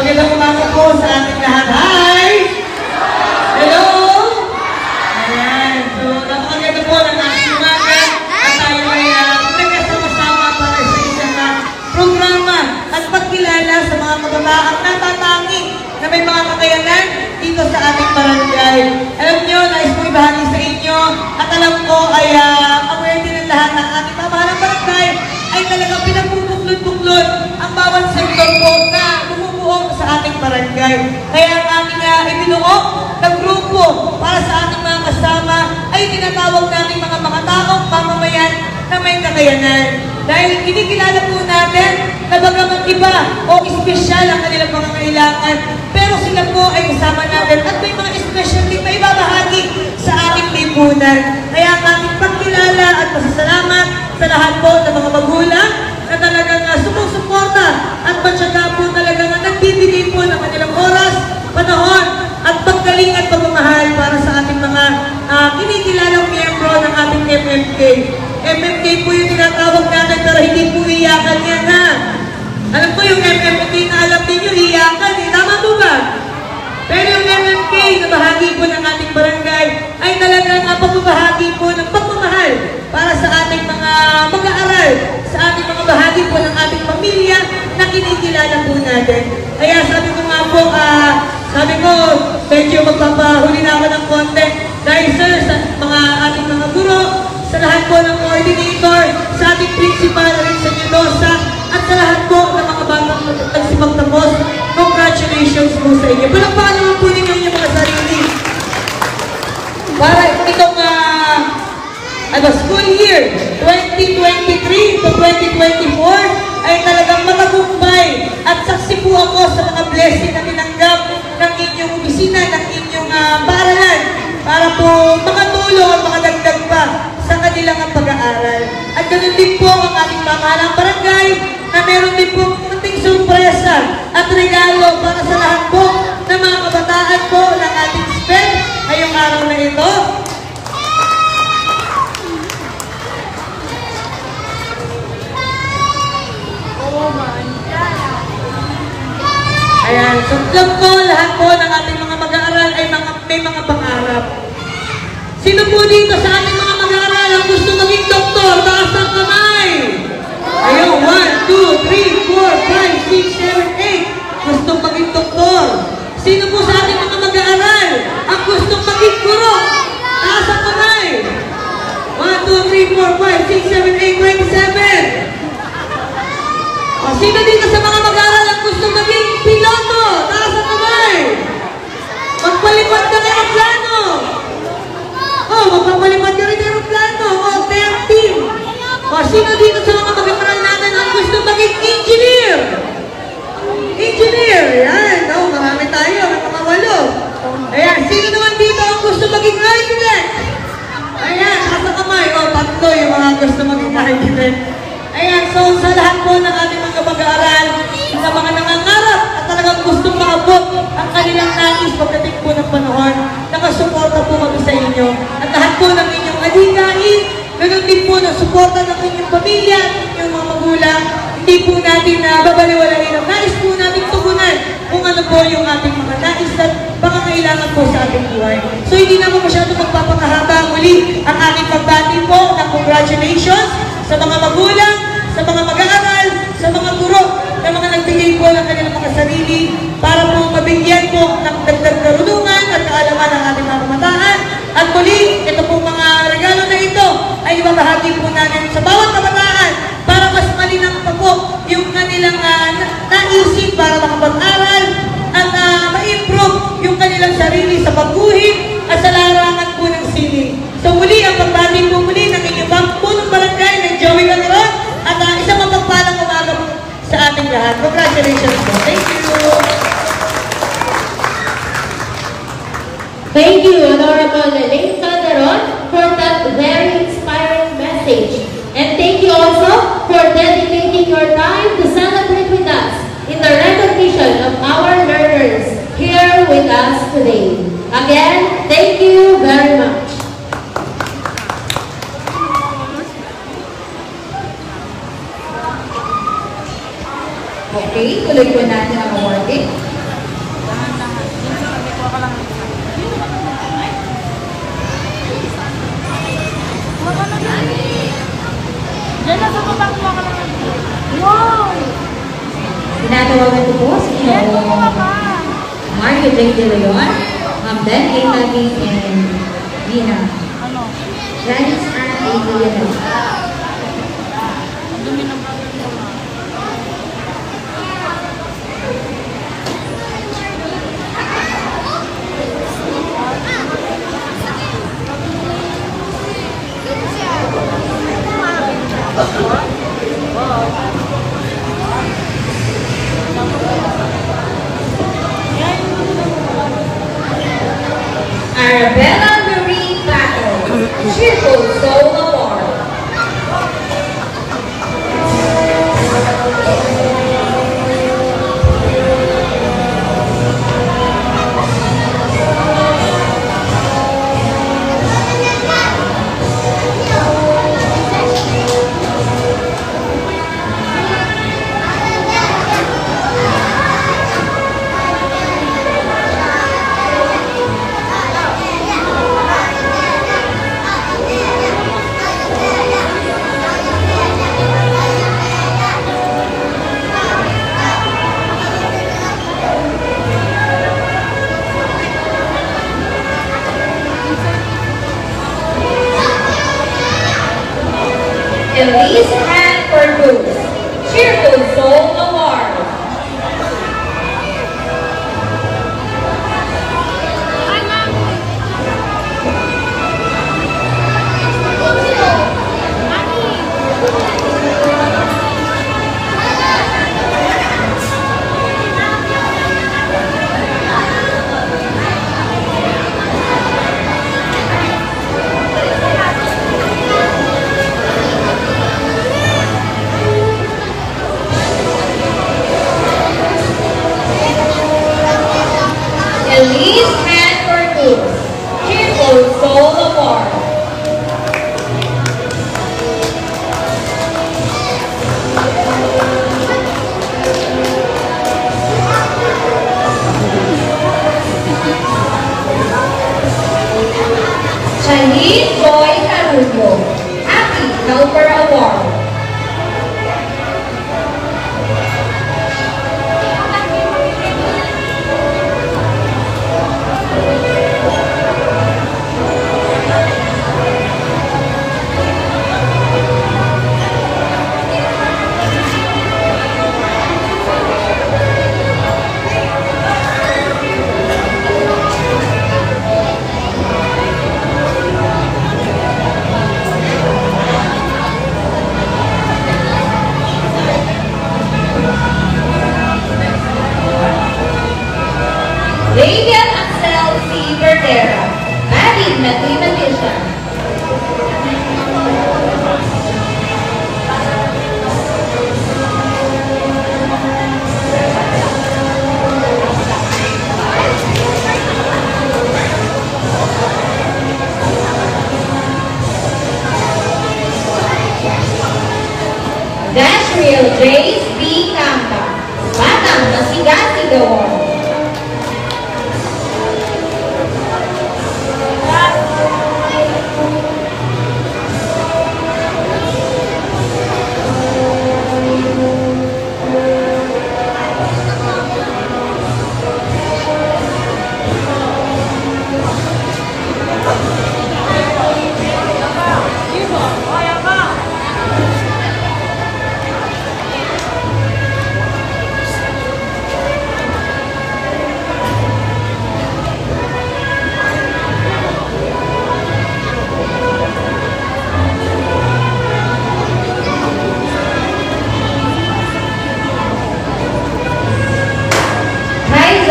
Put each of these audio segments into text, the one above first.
Magandang umaga po sa ating lahat. Hi! Hello! Ayan. So, napakaganda po ng ating umaga. At tayo ay nagkasama-sama para sa isang programa at pagkilala sa mga kabataang natatangi na may mga kakayanan dito sa ating barangay. Alam nyo, nais ko ibahagi sa inyo at alam ko ay aware din ng lahat ng ating pamahalang barangay ay talagang pinagbubuklod-buklod ang bawat sektor po na bumubuo sa ating barangay. Kaya ang ating ibinuo na grupo para sa ating mga kasama ay tinatawag natin mga taong mamamayan na may kakayanan. Dahil kinikilala po natin na bagaman iba o espesyal ang kanilang mga kailangan, pero sila po ay kasama natin at may mga specialty na ibabahagi sa ating lipunan. Kaya ang ating pagkilala at pasasalamat sa lahat po ng mga magulang na talagang sumusuporta at matyaga po talagang nagbibigay po ng kanilang oras, panahon at paggaling at pagmamahal para sa ating mga kinikilalang miyembro ng ating MMK. MMK po yung tinatawag natin pero hindi po iyakan yan ha. Alam ko yung MMK na alam ninyo, iyakan eh. Tama po ba? Pero yung MMK na bahagi po ng ating barangay ay talagang pagbabahagi po ng pagmamahal para sa ating mga mag-aaral, sa ating mga bahagi po ng ating pamilya na kinikilala po natin. Kaya sabi ko nga po, medyo magpapahuli na ako ng konti dahil sir, sa mga ating mga guro, sa lahat po ng coordinator, sa ating principal, rin sa Mendoza, at sa lahat po ng mga batang nagsimagtapos, congratulations po sa inyo. Palakpakan naman po ninyo yung mga sarili. Para itong school year 2023 to 2024 ay talagang matagumpay at saksi po ako sa mga blessing na tinanggap ng inyong opisina, ng inyong paaralan para po makatulong at makadagdag pa sa kanilang pag-aaral. At ganoon din po ang ating pamahalang barangay na meron din po ating sorpresa at regalo para sa lahat po ng mga kabataan po ng ating SPED ngayong araw na ito. Ayan, so alam ko lahat po ng ating mga mag-aaral ay may mga pangarap. Sino po dito sa ating mga mag-aaral ang gusto maging doktor? Taas ang kamay! Ayun, 1, 2, 3, 4, 5, 6, 7, 8. Gusto maging doktor. Sino po sa ating mga mag-aaral ang gusto maging guro? Taas ang kamay! 1, 2, 3, 4, 5, 6, 7, 8, 27. O, sino dito sa mga mag-aaral ang gusto maging piloto? Taas ang kamay! Magpalipad ka ng aeroplano! Oh, magpapalipad ka rin ng aeroplano! O, 13! O, sino dito sa mga mag-aaral natin ang gusto maging engineer? Engineer! Yan! O, marami tayo. May mga 8. Ayan, sino naman dito ang gusto maging architect? Ayan, taas ang kamay. O, 3 yung mga gusto maging architect. Ayan, so sa lahat po ng ating mga mag-aaral, sa mga nangangarap at talagang gustong maabot ang kanilang nais pagdating po ng panahon, nakasuporta po kami sa inyo. At lahat po ng inyong adhikain, ganoon din po ng suporta ng inyong pamilya at inyong mga magulang. Hindi po natin babaliwalain ang nais po natin tugunan kung ano po yung ating mga nais at pangangailangan po sa ating buhay. So hindi na po masyado magpapakahaba muli ang ating pagbati po ng congratulations sa mga magulang, sa mga mag-aaral, sa mga guro, na mga nagbigay po ng kanilang mga sarili para po mabigyan po ng dagdag karunungan at kaalaman ng ating mga kabataan. At muli, ito po mga regalo na ito ay ibabahagi po natin sa bawat kabataan para mas malinang pa po yung kanilang naisip para makapag-aral at ma-improve yung kanilang sarili sa pagguhit at sa larangan po ng sining. So muli, ang pagbati po muli ng inyong punong barangay ng Joey Calderon at isang mapagpalang umaga po sa ating lahat. Congratulations po. Thank you. Thank you, Honorable Elaine Calderon, for that very inspiring message. And thank you also for dedicating your time to celebrate with us in the recognition of our learners here with us today. Again, thank you very much. Okay, tuloy po natin ang awarding. Jake De Leon, then Eta Bing and Gina. Gladys Ann Adriana. Arabella Marie Pato, Triple Soul Award. Elise Ann Corpus, Cheerful Soul Award. Elise Ann Corpus, Cheerful Soul Award. Shahid Joy Carullo, Happy Helper Award. Radiant Axel C. Vertera, Adding Mathematician. Dashriel Jace B. Campa, Batang Masigasig Award.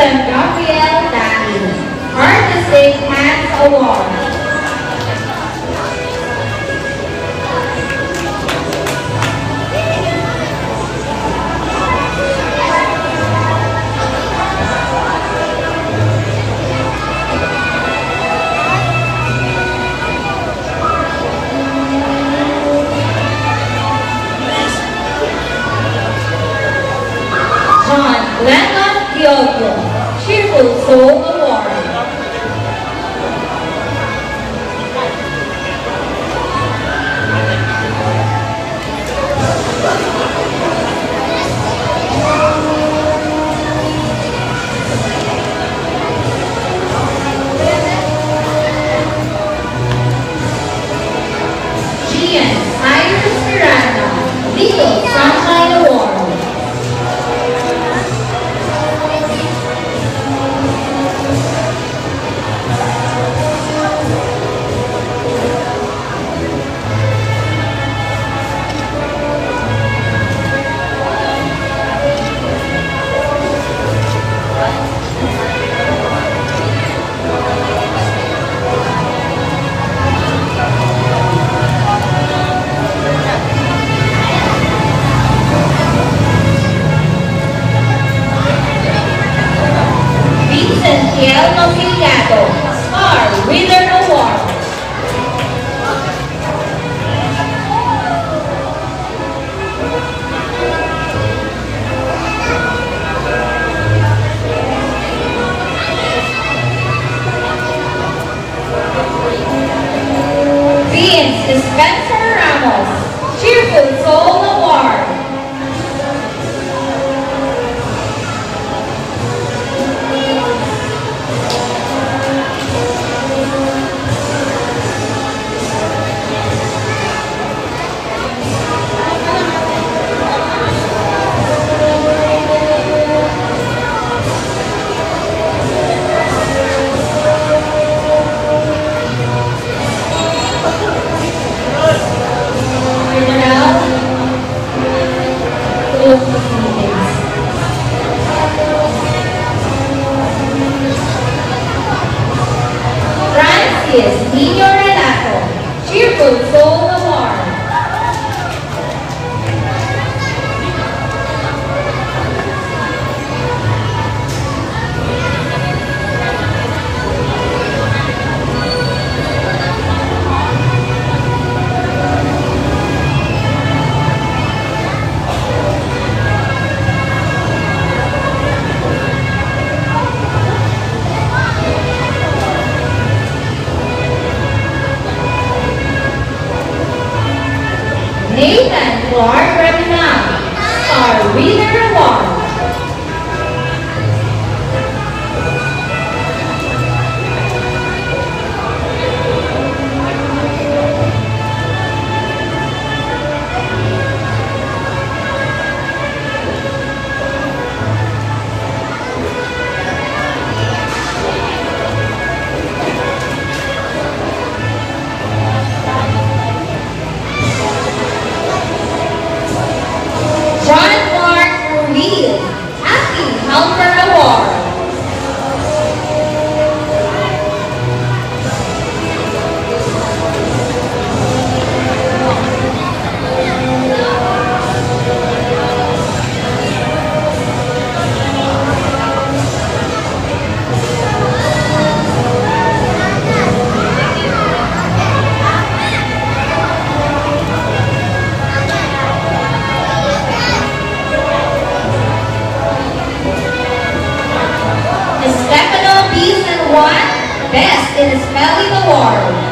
Gabriel Dani, Artistic Hands Award. John Lennon Diogo, Cheerful Soul Award. is Nino Renato, Cheerful Soul Award. Nathan Clark Reminal, Star Reader Award. John Clark Ruiz, Happy Helper Award. Stefano Beason won Best in Spelling Award.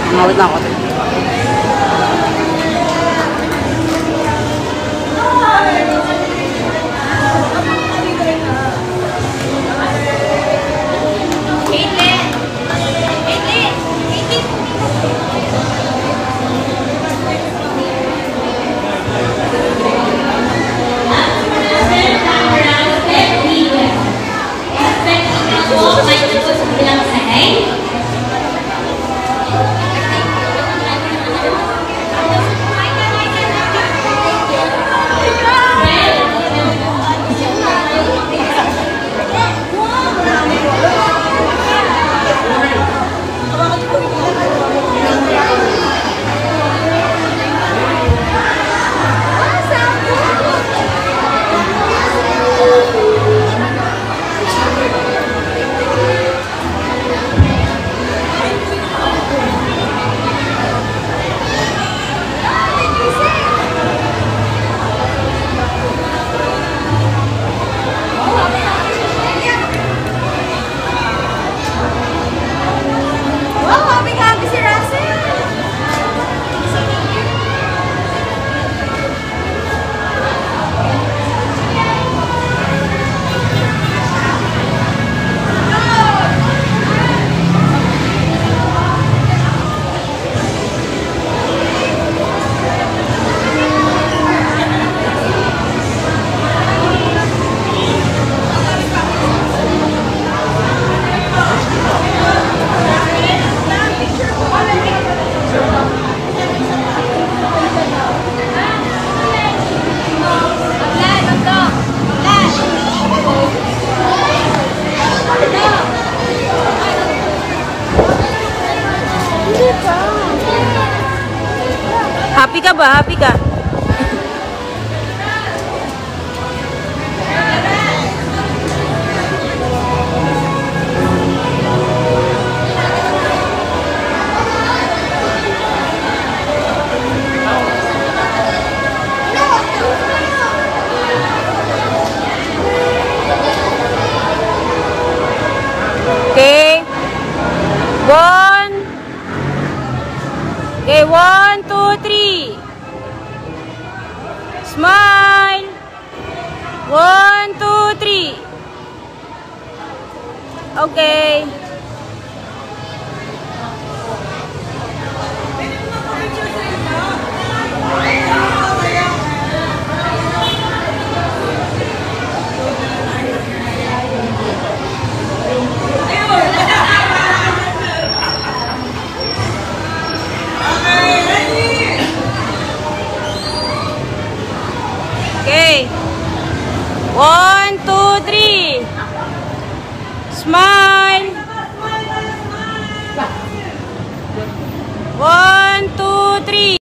Mawit na ako. Happy ka ba? Happy ka? Okay. Okay, 1, 2, 3. Smile. 1, 2, 3. Okay.